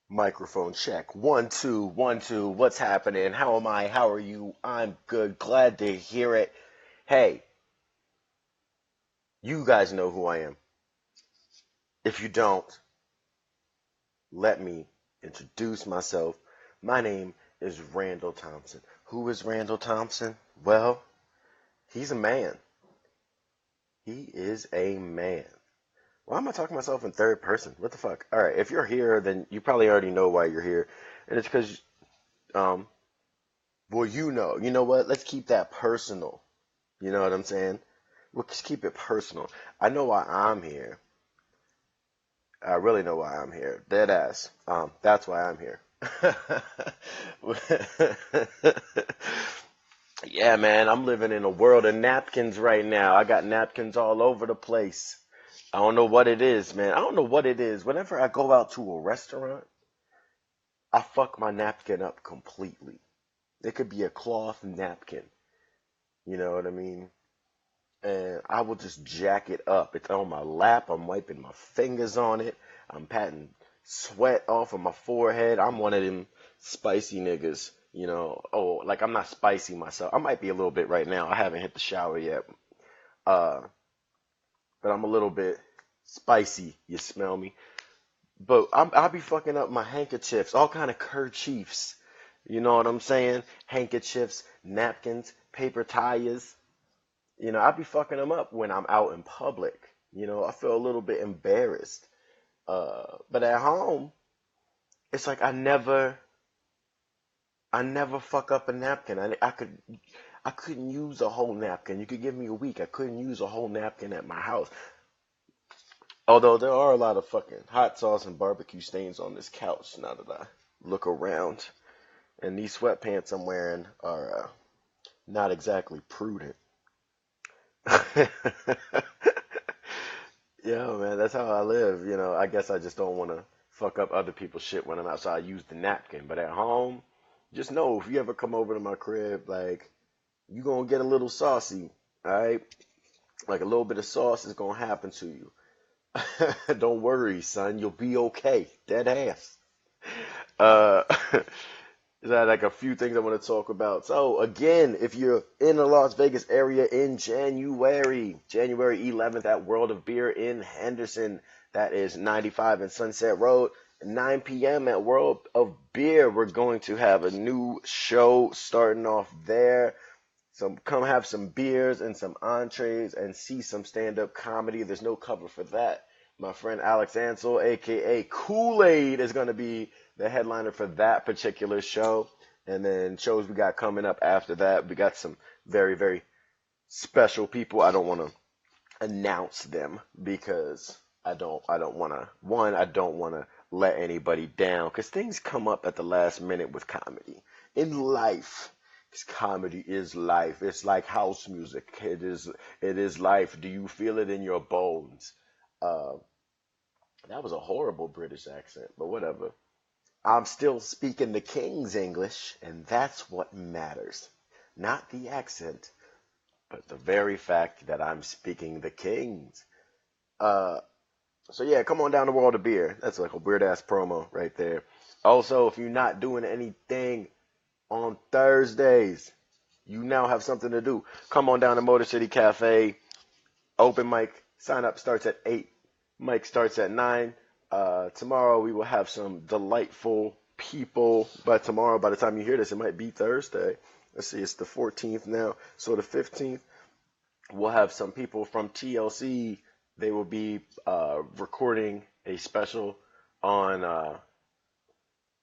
Microphone check. 1 2 1 2. What's happening? How am I? How are you? I'm good. Glad to hear it. Hey, you guys know who I am. If you don't, let me introduce myself. My name is Randall Thompson. Who is Randall Thompson? Well, he's a man. He is a man. Why am I talking to myself in third person? What the fuck? All right, if you're here, then you probably already know why you're here, and it's because, um, well, you know. You know what? Let's keep that personal. You know what I'm saying? We'll just keep it personal. I know why I'm here. I really know why I'm here. Deadass. That's why I'm here. Yeah, man, I'm living in a world of napkins right now. I got napkins all over the place. I don't know what it is, man. I don't know what it is. Whenever I go out to a restaurant, I fuck my napkin up completely. It could be a cloth napkin. You know what I mean? And I will just jack it up. It's on my lap. I'm wiping my fingers on it. I'm patting sweat off of my forehead. I'm one of them spicy niggas, you know. Oh, like I'm not spicy myself. I might be a little bit right now. I haven't hit the shower yet. Uh, but I'm a little bit spicy. You smell me? But I'll be fucking up my handkerchiefs, all kind of kerchiefs. You know what I'm saying? Handkerchiefs, napkins, paper towels. You know, I be fucking them up when I'm out in public. You know, I feel a little bit embarrassed. But at home, it's like I never fuck up a napkin. I couldn't use a whole napkin. You could give me a week. I couldn't use a whole napkin at my house. Although there are a lot of fucking hot sauce and barbecue stains on this couch now that I look around. And these sweatpants I'm wearing are not exactly prudent. Yeah, man, that's how I live. You know, I guess I just don't want to fuck up other people's shit when I'm outside. I use the napkin, but at home, just know if you ever come over to my crib, like you gonna get a little saucy, all right? Like a little bit of sauce is gonna happen to you. Don't worry, son, you'll be okay. Dead ass. Uh, There's like a few things I want to talk about. So again, if you're in the Las Vegas area in January 11th at World of Beer in Henderson, that is 95 and Sunset Road, 9 p.m. at World of Beer, we're going to have a new show starting off there. So come have some beers and some entrees and see some stand-up comedy. There's no cover for that. My friend Alex Ansel, aka Kool-Aid, is going to be the headliner for that particular show. And then shows we got coming up after that. We got some very, very special people. I don't want to announce them because I don't want to, one, I don't want to let anybody down because things come up at the last minute with comedy in life. Because comedy is life. It's like house music. It is life. Do you feel it in your bones? Uh, that was a horrible British accent, but whatever. I'm still speaking the King's English, and that's what matters. Not the accent, but the very fact that I'm speaking the King's. Uh, so yeah, come on down to World of Beer. That's like a weird ass promo right there. Also, if you're not doing anything on Thursdays, you now have something to do. Come on down to Motor City Cafe. Open mic. Sign up starts at 8. Mic starts at 9. Tomorrow we will have some delightful people. By tomorrow, by the time you hear this, it might be Thursday. Let's see, it's the 14th now. So the 15th, we'll have some people from TLC. They will be recording a special on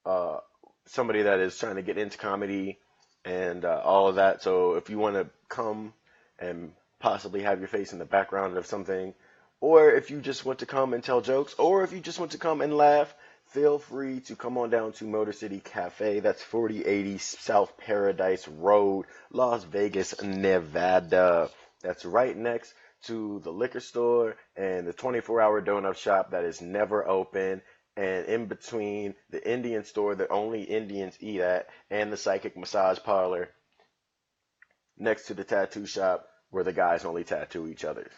uh, somebody that is trying to get into comedy and all of that. So if you want to come and possibly have your face in the background of something, or if you just want to come and tell jokes, or if you just want to come and laugh, feel free to come on down to Motor City Cafe. That's 4080 South Paradise Road, Las Vegas, Nevada. That's right next to the liquor store and the 24-hour donut shop that is never open, and in between the Indian store that only Indians eat at, and the psychic massage parlor next to the tattoo shop where the guys only tattoo each other.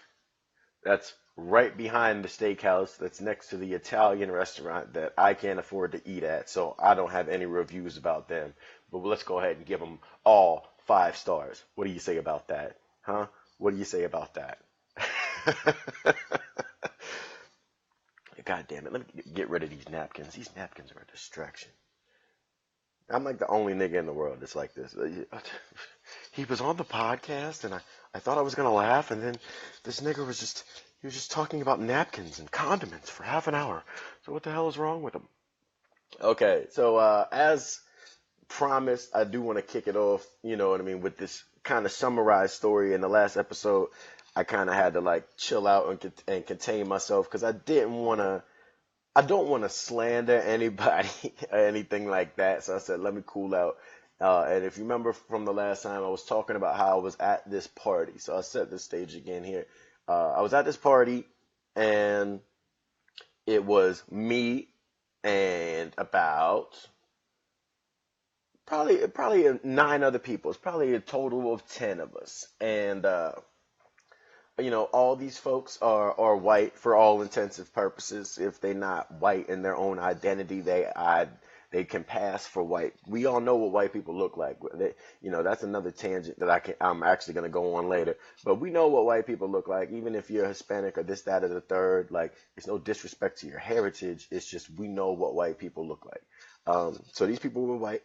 That's right behind the steakhouse that's next to the Italian restaurant that I can't afford to eat at, so I don't have any reviews about them. But let's go ahead and give them all 5 stars. What do you say about that? Huh? What do you say about that? God damn it. Let me get rid of these napkins. These napkins are a distraction. I'm like the only nigga in the world that's like this. He was on the podcast, and I thought I was going to laugh, and then this nigga he was just talking about napkins and condiments for half an hour. So what the hell is wrong with him? Okay, so as promised, I do want to kick it off, you know what I mean, with this kind of summarized story. In the last episode, I kind of had to like chill out and contain myself because I don't want to slander anybody or anything like that. So I said, let me cool out. And if you remember from the last time, I was talking about how I was at this party. So I'll set the stage again here. I was at this party, and it was me and about probably 9 other people. It's probably a total of 10 of us. And you know, all these folks are white for all intensive purposes. If they're not white in their own identity, they can pass for white. We all know what white people look like. You know, that's another tangent that I'm actually going to go on later. But we know what white people look like, even if you're Hispanic or this, that, or the third. Like, it's no disrespect to your heritage. It's just we know what white people look like. So these people were white.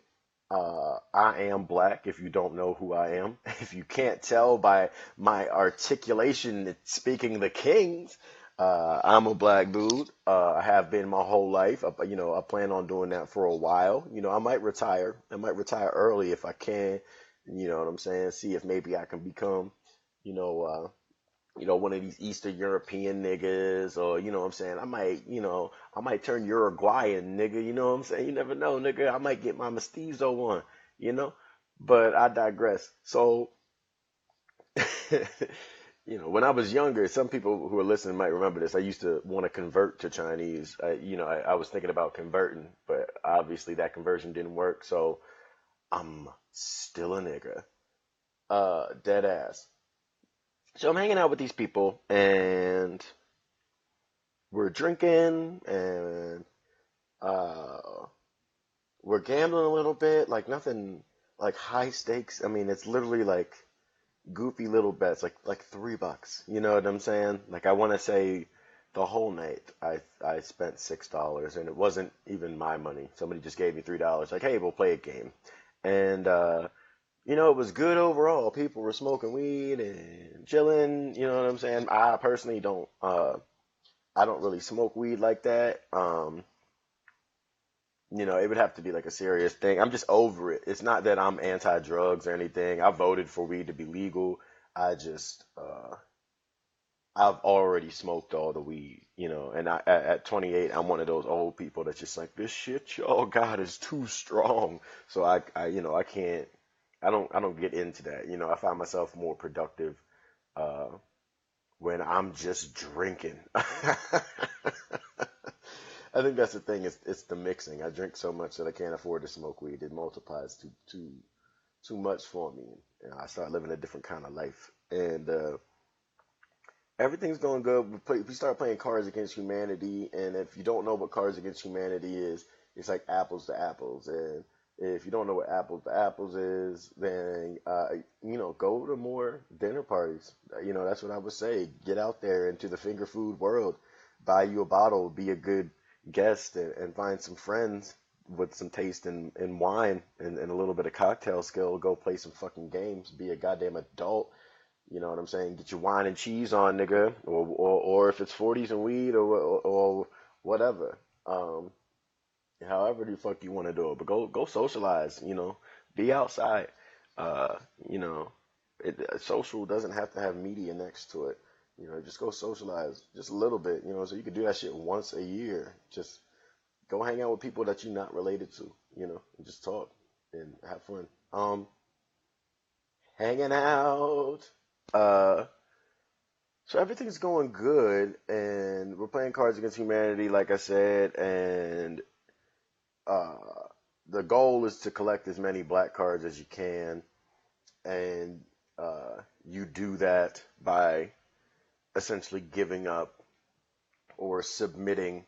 I am black, if you don't know who I am. If you can't tell by my articulation speaking the Kings, I'm a black dude. I have been my whole life. You know, I plan on doing that for a while. You know, I might retire. I might retire early if I can. You know what I'm saying? See if maybe I can become, you know, one of these Eastern European niggas, or, you know what I'm saying? I might turn Uruguayan, nigga, you know what I'm saying? You never know, nigga. I might get my mestizo on, you know? But I digress. So, you know, when I was younger, some people who are listening might remember this. I used to want to convert to Chinese. I was thinking about converting, but obviously that conversion didn't work. So I'm still a nigga. Dead ass. So I'm hanging out with these people, and we're drinking, and uh, we're gambling a little bit, like nothing like high stakes. I mean, it's literally like goofy little bets, like $3. You know what I'm saying? Like, I want to say the whole night I spent $6, and it wasn't even my money. Somebody just gave me $3. Like, hey, we'll play a game, and you know, it was good overall. People were smoking weed and chilling. You know what I'm saying? I personally don't. I don't really smoke weed like that. You know, it would have to be like a serious thing. I'm just over it. It's not that I'm anti-drugs or anything. I voted for weed to be legal. I just, I've already smoked all the weed, you know, and at 28, I'm one of those old people that's just like, this shit y'all got is too strong. So you know, I can't, I don't get into that. You know, I find myself more productive, uh, when I'm just drinking. I think that's the thing. It's the mixing. I drink so much that I can't afford to smoke weed. It multiplies too much for me, and I start living a different kind of life. And everything's going good. We start playing Cards Against Humanity, and if you don't know what Cards Against Humanity is, it's like apples to apples. And if you don't know what apples to apples is, then you know, go to more dinner parties. You know, that's what I would say. Get out there into the finger food world. Buy you a bottle. Be a good guest, and find some friends with some taste in wine and a little bit of cocktail skill. Go play some fucking games. Be a goddamn adult. You know what I'm saying? Get your wine and cheese on, nigga, or if it's 40s and weed, or whatever. However the fuck you want to do it, but go socialize. You know, be outside. Uh, you know, social doesn't have to have media next to it. You know, just go socialize just a little bit. You know, so you could do that shit once a year. Just go hang out with people that you're not related to. You know, and just talk and have fun. Hanging out. Uh, so everything's going good, and we're playing Cards Against Humanity, like I said, and uh, the goal is to collect as many black cards as you can, and you do that by essentially giving up. or submitting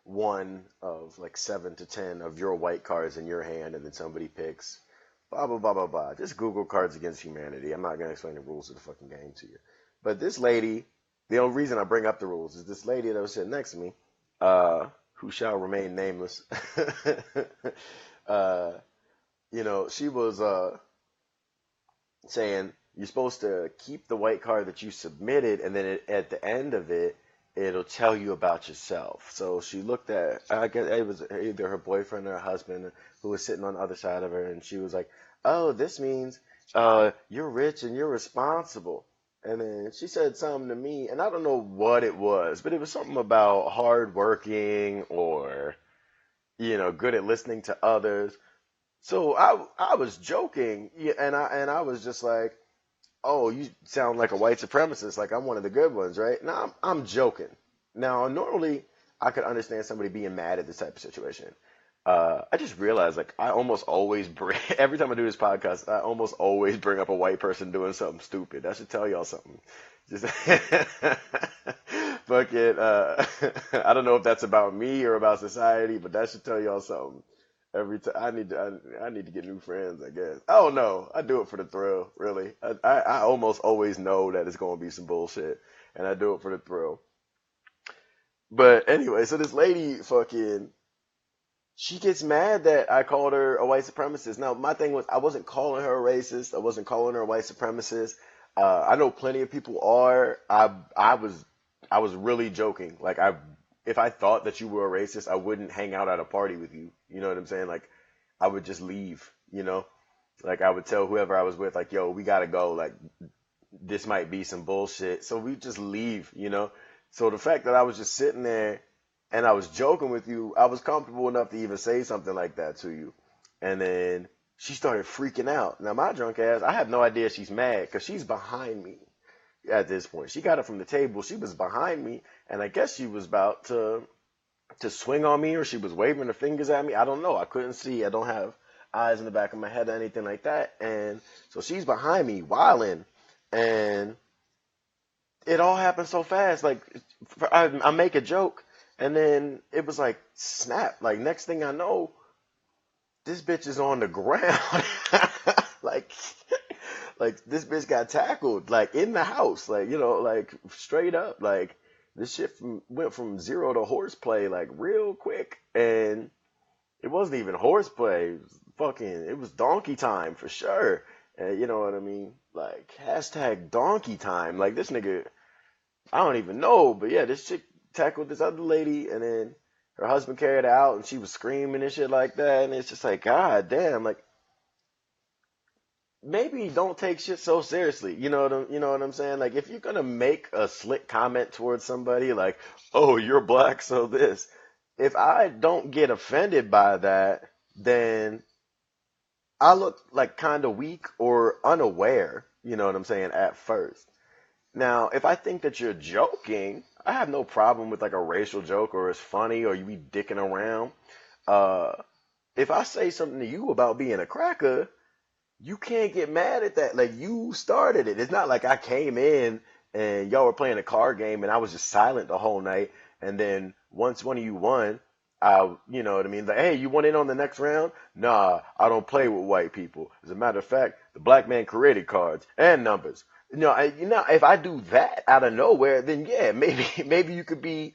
one of like 7 to 10 of your white cards in your hand, and then somebody picks blah, blah, blah, blah, blah. Just Google Cards Against Humanity. I'm not going to explain the rules of the fucking game to you. But this lady, the only reason I bring up the rules is this lady that was sitting next to me, who shall remain nameless, she was saying you're supposed to keep the white card that you submitted, and then at the end of it, it'll tell you about yourself. So she looked at, I guess it was either her boyfriend or her husband who was sitting on the other side of her, and she was like, oh, this means you're rich and you're responsible. And then she said something to me, and I don't know what it was, but it was something about hardworking or, good at listening to others. So I was joking, and I was just like, oh, you sound like a white supremacist, like I'm one of the good ones, right? Now, I'm joking. Now, normally, I could understand somebody being mad at this type of situation. I just realized, like, I almost always bring, every time I do this podcast, I almost always bring up a white person doing something stupid. That should tell y'all something. Just, fucking, I don't know if that's about me or about society, but that should tell y'all something. Every time I need to get new friends, I guess. Oh no, I do it for the thrill, really. I almost always know that it's gonna be some bullshit, and I do it for the thrill. But anyway, so this lady she gets mad that I called her a white supremacist. Now my thing was I wasn't calling her a racist. I wasn't calling her a white supremacist. I know plenty of people are. I was really joking. Like if I thought that you were a racist, I wouldn't hang out at a party with you. You know what I'm saying? Like, I would just leave, Like, I would tell whoever I was with, like, yo, we gotta go. Like, this might be some bullshit. So we just leave, So the fact that I was just sitting there and I was joking with you, I was comfortable enough to even say something like that to you. And then she started freaking out. Now, my drunk ass, I have no idea she's mad because she's behind me. At this point, she got up from the table. She was behind me, and I guess she was about to swing on me, or she was waving her fingers at me. I don't know. I couldn't see. I don't have eyes in the back of my head or anything like that. And so she's behind me, wilding, and it all happened so fast. Like I make a joke, and then it was like snap. Like next thing I know, this bitch is on the ground, like this bitch got tackled, like in the house, like, like straight up, like this shit went from zero to horseplay, like real quick. And it wasn't even horseplay. It was donkey time for sure. And you know what I mean? Like hashtag donkey time. Like this nigga, I don't even know, but yeah, this chick tackled this other lady, and then her husband carried her out, and she was screaming and shit like that. And it's just like, God damn, like, maybe don't take shit so seriously. You know what I'm saying? Like if you're gonna make a slick comment towards somebody, like, oh, you're black, so this. If I don't get offended by that, then I look like kind of weak or unaware. You know what I'm saying? At first. Now, if I think that you're joking, I have no problem with like a racial joke or it's funny or you be dicking around. If I say something to you about being a cracker, you can't get mad at that. Like you started it. It's not like I came in and y'all were playing a card game and I was just silent the whole night. And then once one of you won, you know what I mean? Like, hey, you want in on the next round? Nah, I don't play with white people. As a matter of fact, the black man created cards and numbers. If I do that out of nowhere, then yeah, maybe you could be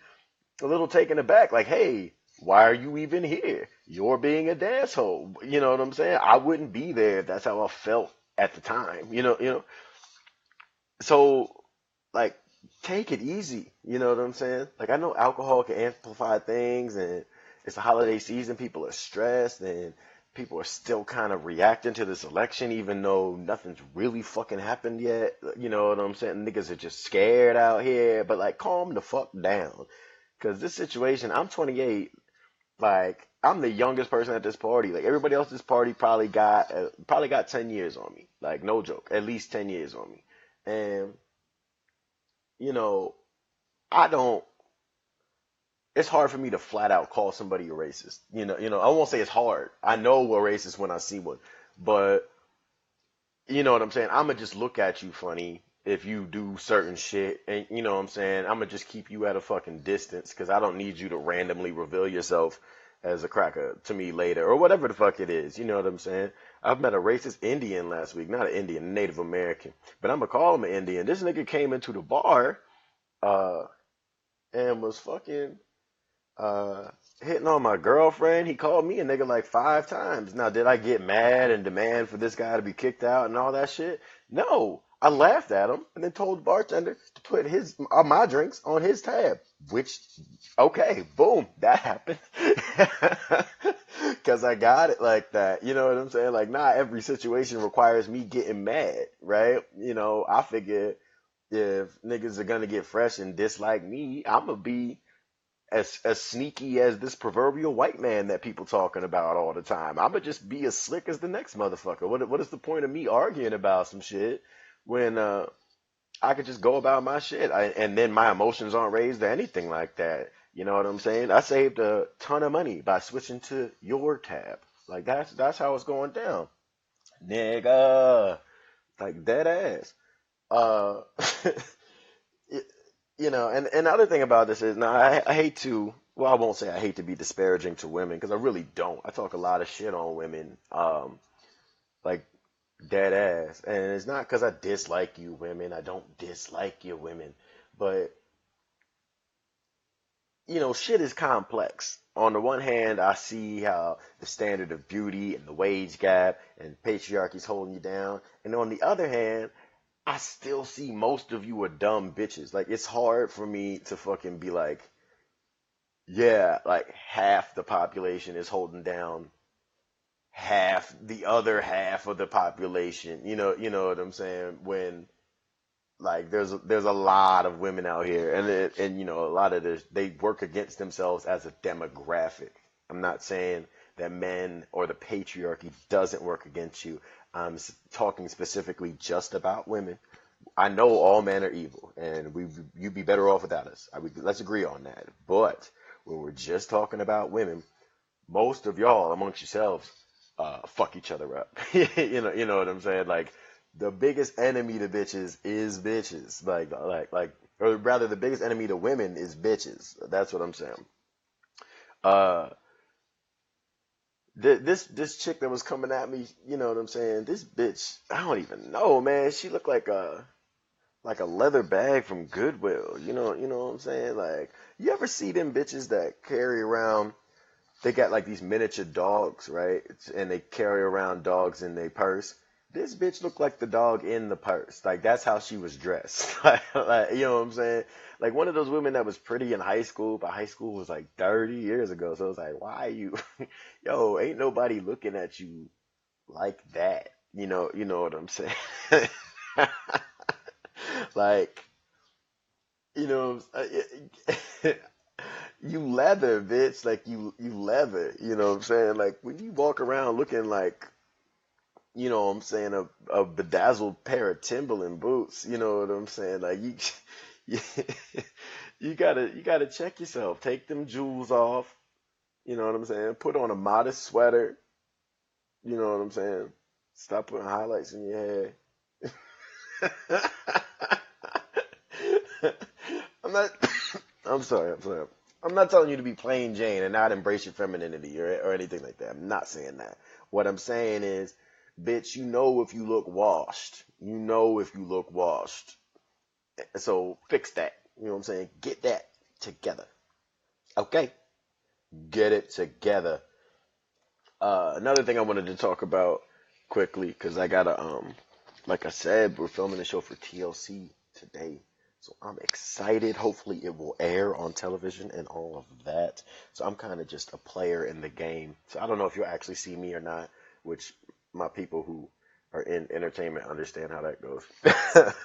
a little taken aback. Like, hey, why are you even here? You're being a dasshole. You know what I'm saying? I wouldn't be there if that's how I felt at the time. So, like, take it easy. You know what I'm saying? Like, I know alcohol can amplify things, and it's the holiday season. People are stressed, and people are still kind of reacting to this election, even though nothing's really fucking happened yet. You know what I'm saying? Niggas are just scared out here. But, like, calm the fuck down. Because this situation, I'm 28. Like, I'm the youngest person at this party. Like, everybody else at this party probably got 10 years on me. Like, no joke. At least 10 years on me. And, I don't, it's hard for me to flat out call somebody a racist. I won't say it's hard. I know we're racist when I see one. But, you know what I'm saying? I'm going to just look at you funny if you do certain shit, and you know what I'm saying, I'm gonna just keep you at a fucking distance because I don't need you to randomly reveal yourself as a cracker to me later or whatever the fuck it is. You know what I'm saying? I've met a racist Indian last week, not an Indian, a Native American, but I'm gonna call him an Indian. This nigga came into the bar, uh, and was fucking uh hitting on my girlfriend. He called me a nigga like 5 times. Now, did I get mad and demand for this guy to be kicked out and all that shit? No. I laughed at him and then told the bartender to put his my drinks on his tab. Which, okay, boom, that happened. Cause I got it like that. You know what I'm saying? Like, not every situation requires me getting mad, right? You know, I figure if niggas are gonna get fresh and dislike me, I'm gonna be as sneaky as this proverbial white man that people talking about all the time. I'm gonna just be as slick as the next motherfucker. What is the point of me arguing about some shit when I could just go about my shit and then my emotions aren't raised or anything like that? You know what I'm saying? I saved a ton of money by switching to your tab. Like that's how it's going down, nigga. Like dead ass. Uh, you know, and the other thing about this is, now I hate to, well, I won't say I hate to be disparaging to women because I really don't. I talk a lot of shit on women, like dead ass, and it's not because I dislike you women. I don't dislike you women, but you know, shit is complex. On the one hand, I see how the standard of beauty and the wage gap and patriarchy's holding you down, and on the other hand, I still see most of you are dumb bitches. Like, it's hard for me to fucking be like, yeah, like half the population is holding down half the other half of the population. You know what I'm saying? When like there's a lot of women out here, and you know, a lot of this, they work against themselves as a demographic. I'm not saying that men or the patriarchy doesn't work against you. I'm talking specifically just about women. I know all men are evil, and you'd be better off without us. Let's agree on that. But when we're just talking about women, most of y'all amongst yourselves fuck each other up. You know what I'm saying? Like, the biggest enemy to bitches is bitches. Or rather, the biggest enemy to women is bitches. That's what I'm saying. Uh, this chick that was coming at me, you know what I'm saying? This bitch, I don't even know, man. She looked like a leather bag from Goodwill. You know what I'm saying? Like, you ever see them bitches that carry around, they got like these miniature dogs, right? And they carry around dogs in their purse. This bitch looked like the dog in the purse. Like, that's how she was dressed. Like, you know what I'm saying? Like, one of those women that was pretty in high school, but high school was like 30 years ago. So it was like, why you, yo, ain't nobody looking at you like that. You know what I'm saying? Like, you know, you leather, bitch. Like, you leather. You know what I'm saying? Like, when you walk around looking like, you know what I'm saying, a bedazzled pair of Timberland boots. You know what I'm saying? Like, you, you gotta check yourself. Take them jewels off. You know what I'm saying? Put on a modest sweater. You know what I'm saying? Stop putting highlights in your hair. I'm not. I'm sorry. I'm sorry. I'm not telling you to be plain Jane and not embrace your femininity or anything like that. I'm not saying that. What I'm saying is, bitch, you know if you look washed. You know if you look washed. So fix that. You know what I'm saying? Get that together. Okay? Get it together. Another thing I wanted to talk about quickly, because I gotta, like I said, we're filming the show for TLC today. So I'm excited. Hopefully it will air on television and all of that. So I'm kind of just a player in the game. So I don't know if you'll actually see me or not, which my people who are in entertainment understand how that goes.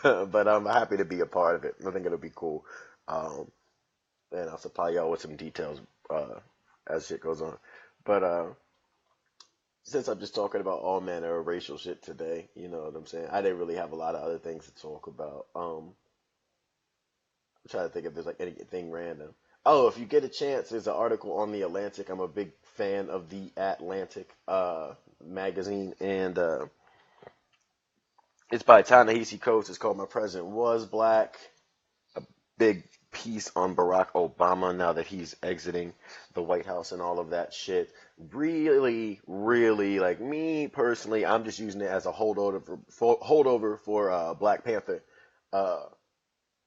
But I'm happy to be a part of it. I think it'll be cool. And I'll supply y'all with some details as shit goes on. But since I'm just talking about all manner of racial shit today, you know what I'm saying? I didn't really have a lot of other things to talk about. I'm trying to think if there's like anything random. Oh, if you get a chance, there's an article on The Atlantic. I'm a big fan of The Atlantic magazine, and It's by Ta-Nehisi Coates. It's called My President Was Black. A big piece on Barack Obama now that he's exiting the White House and all of that shit. Really, really, like me personally, I'm just using it as a holdover for Black Panther. Uh,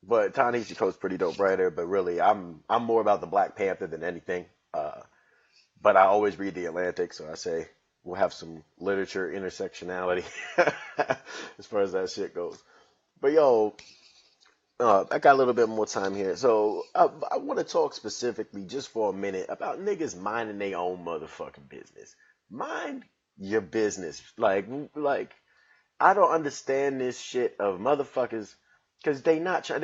but Ta-Nehisi Coates pretty dope writer. But really, I'm more about the Black Panther than anything. But I always read The Atlantic, so I say we'll have some literature intersectionality as far as that shit goes. But yo, I got a little bit more time here. So I want to talk specifically just for a minute about niggas minding their own motherfucking business. Mind your business. Like I don't understand this shit of motherfuckers because they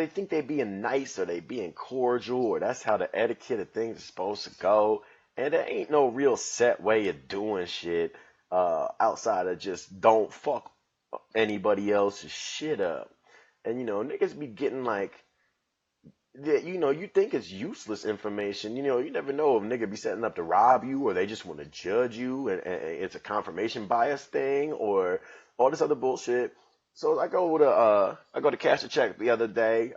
think they being nice or they being cordial or that's how the etiquette of things is supposed to go. And there ain't no real set way of doing shit outside of just don't fuck anybody else's shit up. And niggas be getting like, yeah, you think it's useless information. You never know if nigga be setting up to rob you or they just want to judge you and it's a confirmation bias thing or all this other bullshit. So I go to cash a check the other day,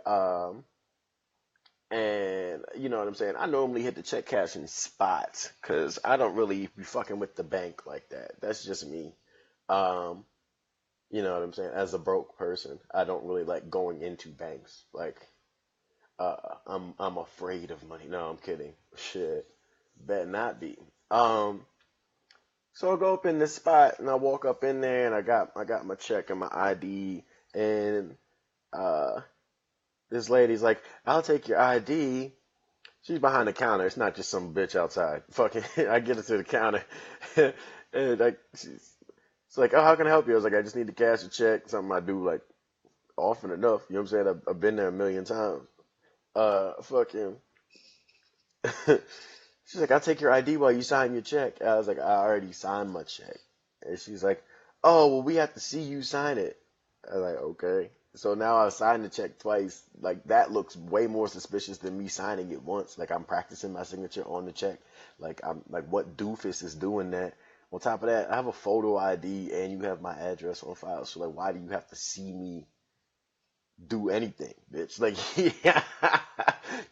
and you know what I'm saying? I normally hit the check cashing spots because I don't really be fucking with the bank like that. That's just me. Um, you know what I'm saying? As a broke person, I don't really like going into banks. Like, I'm afraid of money. No, I'm kidding. Shit, better not be. Um, so I go up in this spot and I walk up in there and I got my check and my ID and uh, this lady's like, "I'll take your ID." She's behind the counter. It's not just some bitch outside. Fucking, I get her to the counter and like she's like, "Oh, how can I help you?" I was like, "I just need to cash a check." Something I do like often enough. You know what I'm saying? I've been there a million times. Fucking. She's like, "I'll take your ID while you sign your check." I was like, "I already signed my check." And she's like, "Oh, well, we have to see you sign it." I was like, "Okay." So now I signed the check twice. Like, that looks way more suspicious than me signing it once. Like, I'm practicing my signature on the check. Like, I'm like, what doofus is doing that? On top of that, I have a photo ID and you have my address on file. So, like, why do you have to see me do anything, bitch? Like, yeah,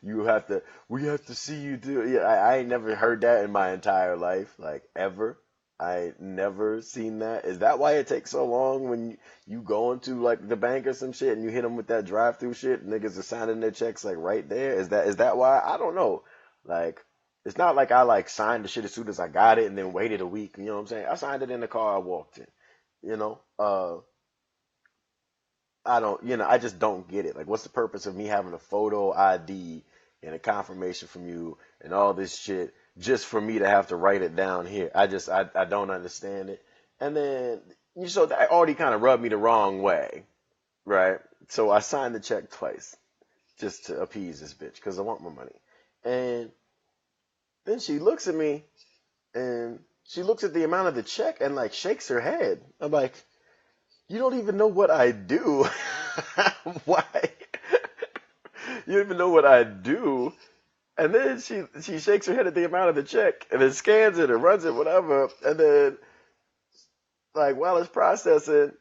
we have to see you do it. Yeah, I ain't never heard that in my entire life, like, ever. I never seen that. Is that why it takes so long when you go into like the bank or some shit and you hit them with that drive-through shit? Niggas are signing their checks like right there. Is that why? I don't know. Like, it's not like I like signed the shit as soon as I got it and then waited a week. You know what I'm saying? I signed it in the car I walked in. You know, I don't, I just don't get it. Like, what's the purpose of me having a photo ID and a confirmation from you and all this shit just for me to have to write it down here? I don't understand it. And then, so that already kind of rubbed me the wrong way, right? So I signed the check twice just to appease this bitch because I want my money. And then she looks at me and she looks at the amount of the check and like shakes her head. I'm like, "You don't even know what I do." Why? You don't even know what I do. And then she shakes her head at the amount of the check and then scans it and runs it, whatever. And then like while it's processing,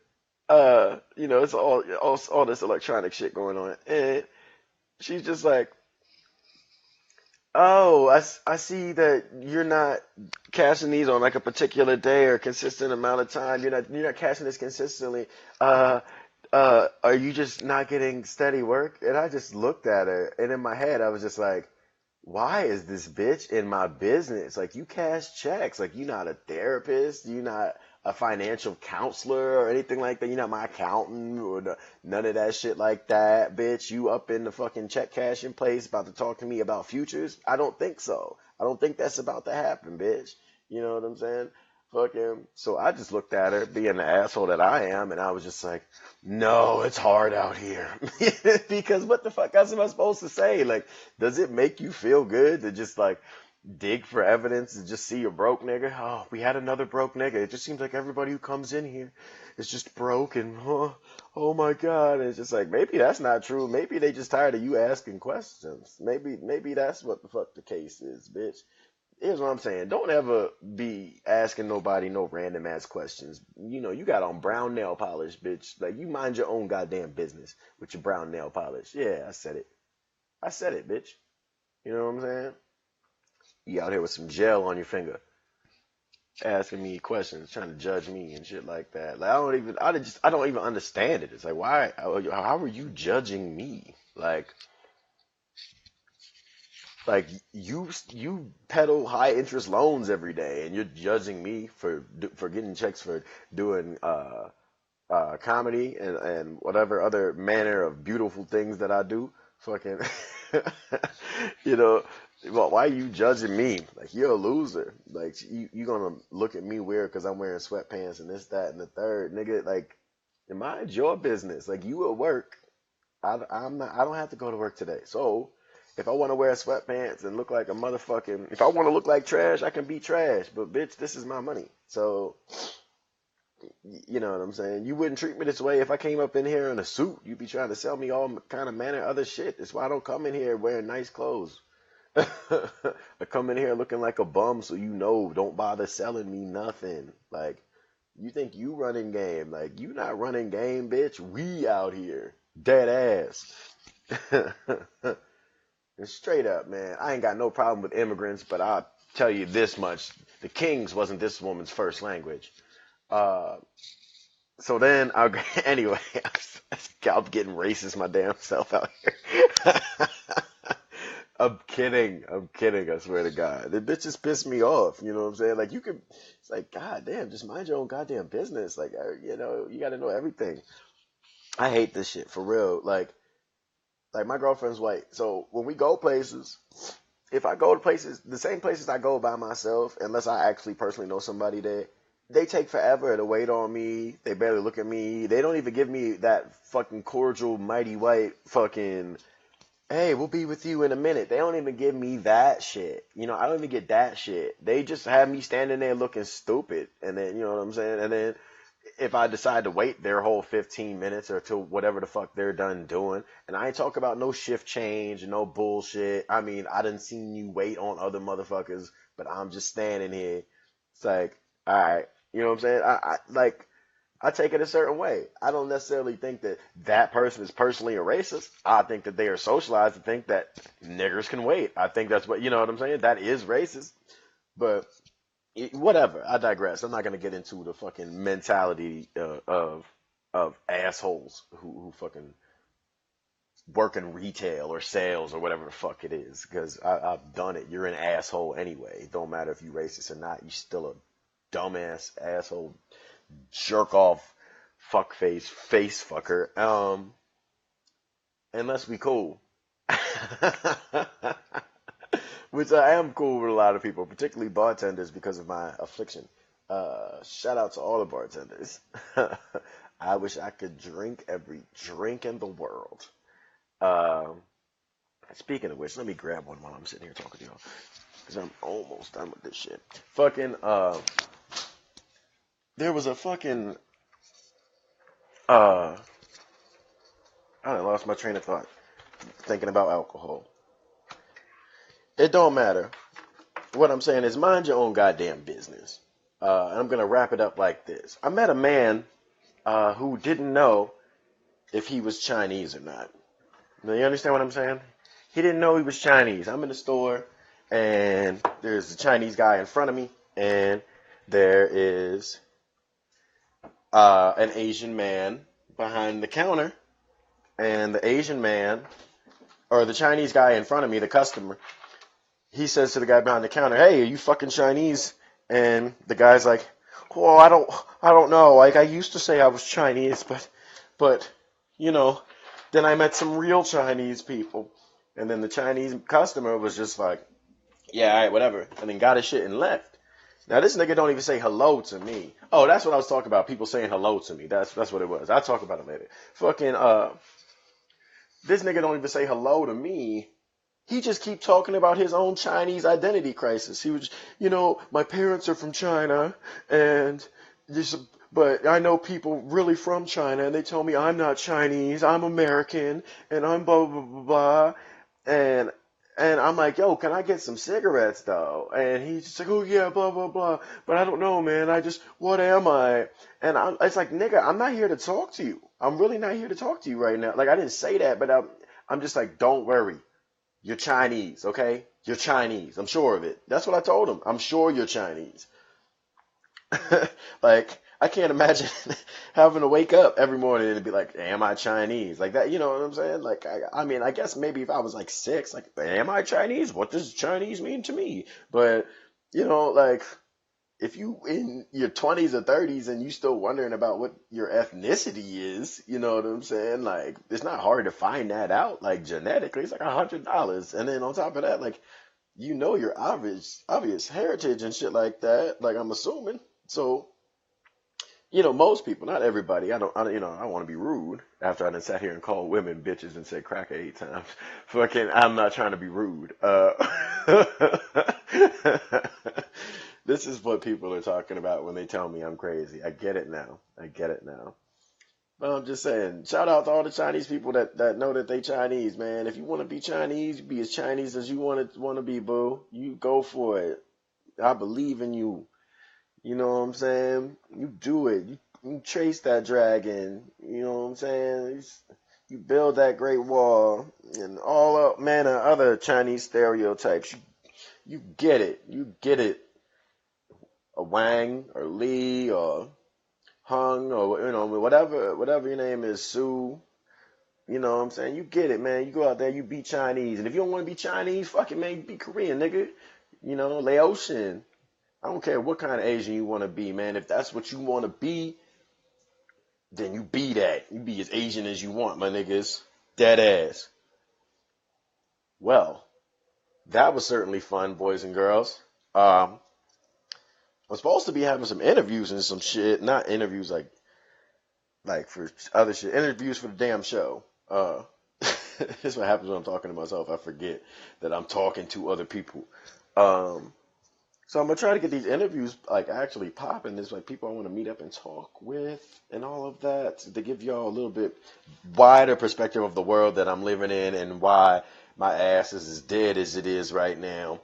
it's all this electronic shit going on. And she's just like, "Oh, I see that you're not cashing these on like a particular day or consistent amount of time. You're not cashing this consistently. Are you just not getting steady work?" And I just looked at her, and in my head, I was just like, "Why is this bitch in my business? Like, you cash checks. Like, you're not a therapist. You're not a financial counselor or anything like that. You're not my accountant or none of that shit like that, bitch. You up in the fucking check cashing place about to talk to me about futures? I don't think so. I don't think that's about to happen, bitch." You know what I'm saying? Fucking. So I just looked at her, being the asshole that I am, and I was just like, "No, it's hard out here." Because what the fuck else am I supposed to say? Like, does it make you feel good to just like dig for evidence and just see a broke nigga? "Oh, we had another broke nigga. It just seems like everybody who comes in here is just broke and oh my God." And it's just like, maybe that's not true. Maybe they just tired of you asking questions. Maybe that's what the fuck the case is, bitch. here's what I'm saying. Don't ever be asking nobody no random ass questions. You got on brown nail polish, bitch. Like, you mind your own goddamn business with your brown nail polish. Yeah, I said it. I said it, bitch. You know what I'm saying? You out here with some gel on your finger, asking me questions, trying to judge me and shit like that. Like, I don't even understand it. It's like, why? How are you judging me? Like you peddle high interest loans every day, and you're judging me for getting checks for doing comedy and whatever other manner of beautiful things that I do. Fucking, you know, well, why are you judging me? Like, you're a loser. Like, you gonna look at me weird because I'm wearing sweatpants and this, that, and the third, nigga. Like, mind your business. Like, you at work. I'm not. I don't have to go to work today. So, if I want to wear sweatpants and look like a motherfucking, if I want to look like trash, I can be trash. But bitch, this is my money. So, you know what I'm saying? You wouldn't treat me this way if I came up in here in a suit. You'd be trying to sell me all kind of manner of other shit. That's why I don't come in here wearing nice clothes. I come in here looking like a bum, so don't bother selling me nothing. Like, you think you running game. Like, you not running game, bitch. We out here. Dead ass. And straight up, man, I ain't got no problem with immigrants, but I'll tell you this much. The Kings wasn't this woman's first language. So then, anyway, I'm getting racist my damn self out here. I'm kidding, I swear to God. The bitches piss me off, you know what I'm saying? Like, it's like, God damn, just mind your own goddamn business. Like, you gotta know everything. I hate this shit, for real. Like my girlfriend's white, so when we go places, if I go to places, the same places I go by myself, unless I actually personally know somebody there, they take forever to wait on me. They barely look at me. They don't even give me that fucking cordial, mighty white fucking, hey, we'll be with you in a minute. They don't even give me that shit. I don't even get that shit. They just have me standing there looking stupid, and then, you know what I'm saying? And then if I decide to wait their whole 15 minutes or till whatever the fuck they're done doing, and I ain't talk about no shift change and no bullshit. I mean, I done seen you wait on other motherfuckers, but I'm just standing here. It's like, all right, you know what I'm saying? I take it a certain way. I don't necessarily think that that person is personally a racist. I think that they are socialized to think that niggers can wait. I think that's what, you know what I'm saying? That is racist, but whatever. I digress. I'm not gonna get into the fucking mentality of assholes who fucking work in retail or sales or whatever the fuck it is. Because I've done it. You're an asshole anyway. It don't matter if you racist or not. You still a dumbass asshole, jerk off, fuckface, face fucker. Unless we cool. Which I am cool with a lot of people, particularly bartenders, because of my affliction. Shout out to all the bartenders. I wish I could drink every drink in the world. Speaking of which, let me grab one while I'm sitting here talking to y'all, because I'm almost done with this shit. Fucking, there was a fucking, I done lost my train of thought thinking about alcohol. It don't matter. What I'm saying is, mind your own goddamn business. I'm going to wrap it up like this. I met a man who didn't know if he was Chinese or not. Now, you understand what I'm saying? He didn't know he was Chinese. I'm in the store, and there's a Chinese guy in front of me, and there is an Asian man behind the counter, and the Asian man, or the Chinese guy in front of me, the customer, he says to the guy behind the counter, "Hey, are you fucking Chinese?" And the guy's like, "Well, I don't know. Like, I used to say I was Chinese, but, then I met some real Chinese people." And then the Chinese customer was just like, "Yeah, all right, whatever," and then got his shit and left. Now, this nigga don't even say hello to me. Oh, that's what I was talking about. People saying hello to me. That's what it was. I'll talk about it later. Fucking, this nigga don't even say hello to me. He just keep talking about his own Chinese identity crisis. He was, my parents are from China, but I know people really from China, and they tell me I'm not Chinese, I'm American, and I'm blah, blah, blah, blah. And And I'm like, yo, can I get some cigarettes though? And he's just like, oh yeah, blah blah blah. But I don't know, man. What am I? And it's like, nigga, I'm not here to talk to you. I'm really not here to talk to you right now. Like I didn't say that, but I'm just like, don't worry. You're Chinese, okay? You're Chinese. I'm sure of it. That's what I told him. I'm sure you're Chinese. Like, I can't imagine having to wake up every morning and be like, am I Chinese? Like that, you know what I'm saying? Like, I mean, I guess maybe if I was like 6, like, am I Chinese? What does Chinese mean to me? But, you know, like, if you in your 20s or 30s and you still wondering about what your ethnicity is, you know what I'm saying? Like, it's not hard to find that out, like, genetically. It's like $100. And then on top of that, like, you know your obvious heritage and shit like that, like, I'm assuming. So, you know, most people, not everybody. You know, I don't want to be rude after I done sat here and called women bitches and said cracker 8 times. Fucking, I'm not trying to be rude. This is what people are talking about when they tell me I'm crazy. I get it now. I get it now. But I'm just saying, shout out to all the Chinese people that know that they Chinese, man. If you want to be Chinese, be as Chinese as you want to be, boo. You go for it. I believe in you. You know what I'm saying? You do it. You chase that dragon. You know what I'm saying? You build that great wall and all up manner of other Chinese stereotypes. You get it. You get it. A Wang or Lee or Hung or, you know, whatever your name is, Sue. You know what I'm saying? You get it, man. You go out there, you be Chinese. And if you don't want to be Chinese, fuck it, man. You be Korean, nigga. You know, Laotian. I don't care what kind of Asian you want to be, man. If that's what you want to be, then you be that. You be as Asian as you want, my niggas. Dead ass. Well, that was certainly fun, boys and girls. I'm supposed to be having some interviews and some shit. Not interviews like for other shit. Interviews for the damn show. This is what happens when I'm talking to myself. I forget that I'm talking to other people. So I'm gonna try to get these interviews like actually popping. There's like people I want to meet up and talk with and all of that to give y'all a little bit wider perspective of the world that I'm living in and why my ass is as dead as it is right now.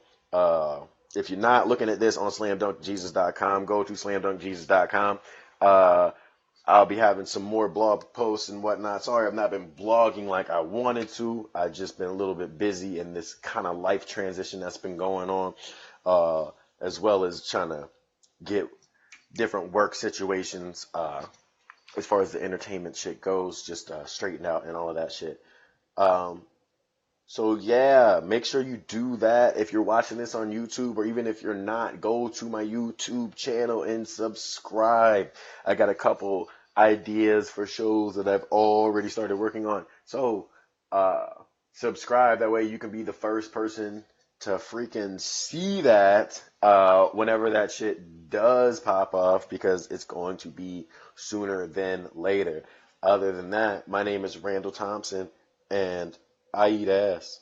If you're not looking at this on slamdunkjesus.com, go to slamdunkjesus.com. I'll be having some more blog posts and whatnot. Sorry, I've not been blogging like I wanted to. I've just been a little bit busy in this kind of life transition that's been going on. As well as trying to get different work situations as far as the entertainment shit goes, just straightened out and all of that shit. So yeah, make sure you do that. If you're watching this on YouTube, or even if you're not, go to my YouTube channel and subscribe. I got a couple ideas for shows that I've already started working on. So subscribe. That way you can be the first person to freaking see that whenever that shit does pop off, because it's going to be sooner than later. Other than that, my name is Randall Thompson, and I eat ass.